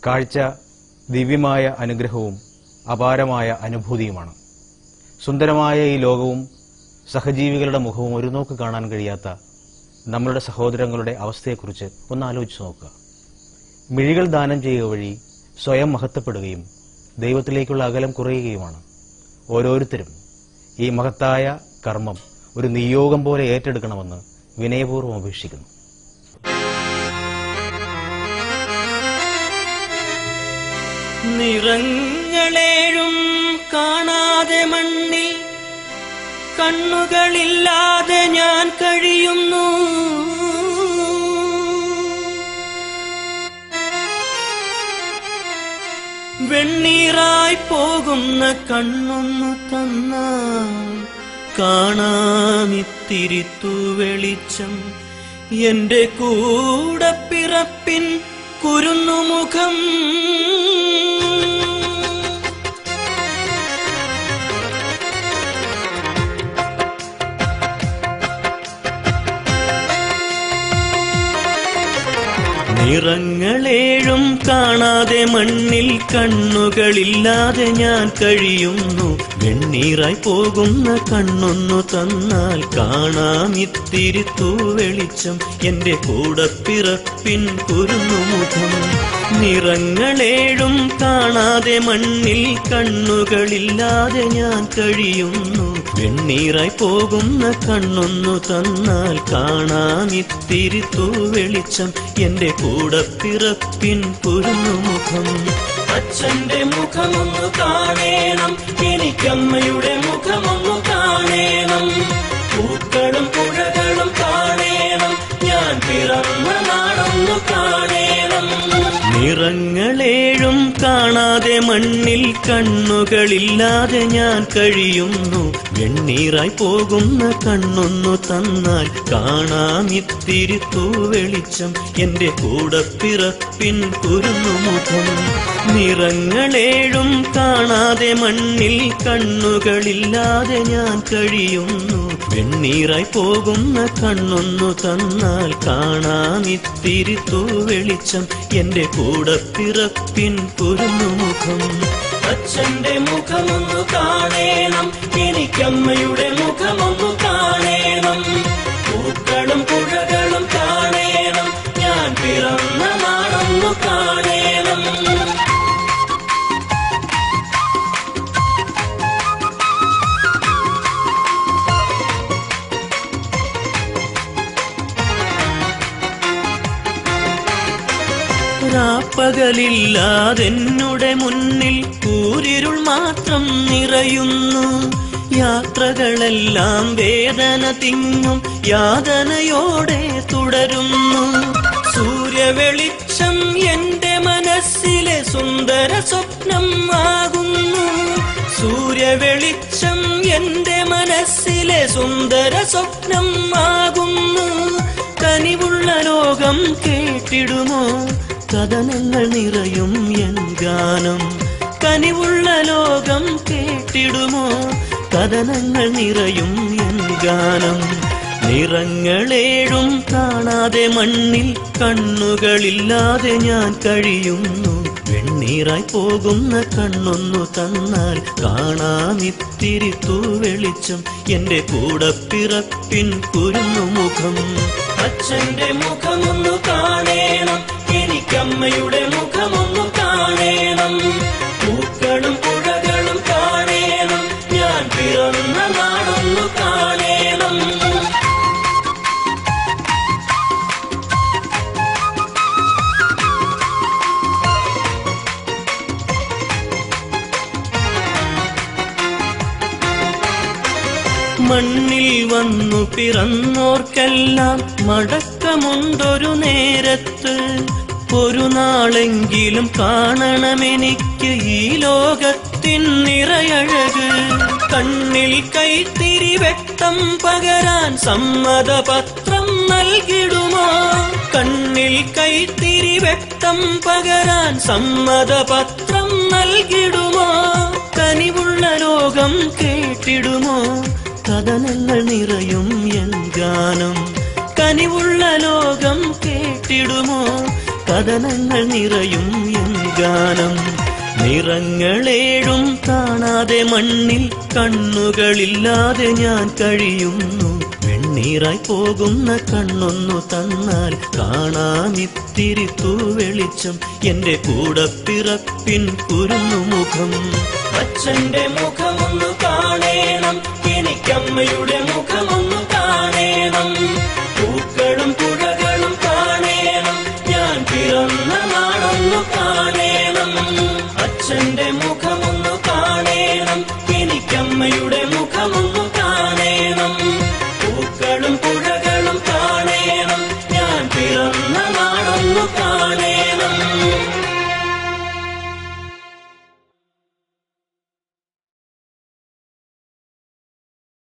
കാഴ്ച ദിവ്യമായ അനുഗ്രഹവും അപാരമായ അനുഭൂതിയുമാണ്. സുന്ദരമായ ഈ ലോകവും സഹജീവികളുടെ മുഖവും ഒരു നോക്ക് കാണാൻ കഴിയാത്ത നമ്മളുടെ സഹോദരങ്ങളുടെ അവസ്ഥയെക്കുറിച്ച് ഒന്ന് ആലോചിച്ച് നോക്കുക. മിഴികൾ ദാനം ചെയ്യുക വഴി സ്വയം മഹത്വപ്പെടുകയും ദൈവത്തിലേക്കുള്ള അകലം കുറയുകയുമാണ്. ഓരോരുത്തരും ഈ മഹത്തായ കർമ്മം ഒരു നിയോഗം പോലെ ഏറ്റെടുക്കണമെന്ന് വിനയപൂർവ്വം അപേക്ഷിക്കുന്നു. നിറങ്ങളേഴും കാണാതെ മണ്ണിൽ കണ്ണുകളില്ലാതെ ഞാൻ കഴിയുന്നു. വെണ്ണീറായി പോകുന്ന കണ്ണൊന്നു തന്നാൽ കാണാമിത്തിരിത്തു വെളിച്ചം. എന്റെ കൂടെ പിറപ്പിൻ കുരുന്നുമുഖം. നിറങ്ങളേഴും കാണാതെ മണ്ണിൽ കണ്ണുകളില്ലാതെ ഞാൻ കഴിയുന്നു. വെണ്ണീറായി പോകുന്ന കണ്ണൊന്നു തന്നാൽ കാണാമിത്തിരിത്തു വെളിച്ചം. എന്റെ കൂടപ്പിറപ്പിൻ കുരുന്നുമുഖം. നിറങ്ങളേഴും കാണാതെ മണ്ണിൽ കണ്ണുകളില്ലാതെ ഞാൻ കഴിയുന്നു. വെണ്ണീറായി പോകുന്ന കണ്ണൊന്നു തന്നാൽ കാണാമിത്തിരിത്തു വെളിച്ചം. എന്റെ കൂടപ്പിറപ്പിൻ കുരുന്നുമുഖം. അച്ഛന്റെ മുഖമൊന്നു കാണേണം, എനിക്കമ്മയുടെ മുഖമൊന്നു കാണേണം. പൂക്കളും പുഴകളും കാണേണം, ഞാൻ പിറന്ന നാടൊന്നു കാണേണം. നിറങ്ങളേഴും കാണാതെ മണ്ണിൽ കണ്ണുകളില്ലാതെ ഞാൻ കഴിയുന്നു. വെണ്ണീറായി പോകുന്ന കണ്ണൊന്നു തന്നാൽ കാണാമിത്തിരിത്തു വെളിച്ചം. എന്റെ കൂടപ്പിറപ്പിൻ കുരുന്നുമുഖം. നിറങ്ങളേഴും കാണാതെ മണ്ണിൽ കണ്ണുകളില്ലാതെ ഞാൻ കഴിയുന്നു. വെണ്ണീറായി പോകുന്ന കണ്ണൊന്നു തന്നാൽ കാണാമിത്തിരിത്തു വെളിച്ചം. എന്റെ കൂടപ്പിറപ്പിൻ കുരുന്നുമുഖം. അച്ഛന്റെ മുഖമൊന്നു കാണേണം, എനിക്കമ്മയുടെ മുഖമൊന്നു കാണേണം. പൂക്കളും പുഴകളും കാണേണം, ഞാൻ പിറന്ന നാടൊന്നു കാണേണം. രാപ്പകലില്ലാതെന്നുടെ മുന്നിൽ കൂരിരുൾ മാത്രം നിറയുന്നു. യാത്രകളെല്ലാം വേദന തിങ്ങും യാതനയോടെ തുടരുന്നു. സൂര്യവെളിച്ചം എന്റെ മനസ്സിലെ സുന്ദര സ്വപ്നം ആകുന്നു. സൂര്യവെളിച്ചം എന്റെ മനസ്സിലെ സുന്ദര സ്വപ്നം ആകുന്നു. കനിവുള്ള ലോകം കേട്ടിടുമോ, കഥനങ്ങൾ നിറയും എൻ ഗാനം. കനിവുള്ള ലോകം കേട്ടിടുമോ, കഥനങ്ങൾ നിറയും എൻ ഗാനം. നിറങ്ങളേഴും കാണാതെ മണ്ണിൽ കണ്ണുകളില്ലാതെ ഞാൻ കഴിയുന്നു. വെണ്ണീറായി പോകുന്ന കണ്ണൊന്നു തന്നാൽ കാണാമിത്തിരിത്തു വെളിച്ചം. എന്റെ കൂടപ്പിറപ്പിൻ കുരുന്നുമുഖം. അച്ഛന്റെ മുഖമൊന്നു കാണേണം, എനിക്കമ്മയുടെ മുഖമൊന്നു കാണേണം. പൂക്കളും പുഴകളും കാണേണം, ഞാൻ പിറന്ന നാടൊന്നു കാണേണം. മണ്ണിൽ വന്നു പിറന്നോർക്കെല്ലാം മടക്കമുണ്ടൊരു നേരത്ത്. ഒരു നാളെങ്കിലും കാണണമെനിക്ക് ഈ ലോകത്തിൻ നിറയഴക്. കണ്ണിൽ കൈത്തിരി വെട്ടം പകരാൻ സമ്മതപത്രം നൽകിടുമോ? കണ്ണിൽ കൈത്തിരി വെട്ടം പകരാൻ സമ്മതപത്രം നൽകിടുമോ? കനിവുള്ള ലോകം കേട്ടിടുമോ, കഥനങ്ങൾ നിറയും എൻ ഗാനം. കനിവുള്ള ലോകം കേട്ടിടുമോ, കഥനങ്ങൾ നിറയും എൻ ഗാനം. നിറങ്ങളേഴും കാണാതെ മണ്ണിൽ കണ്ണുകളില്ലാതെ ഞാൻ കഴിയുന്നു. വെണ്ണീറായി പോകുന്ന കണ്ണൊന്നു തന്നാൽ കാണാമിത്തിരി തൂവെളിച്ചം എന്റെ കൂടപ്പിറപ്പിൻ കുരുന്നുമുഖം. അച്ഛന്റെ മുഖമൊന്നു കാണേണം, എനിക്കമ്മയുടെ മുഖം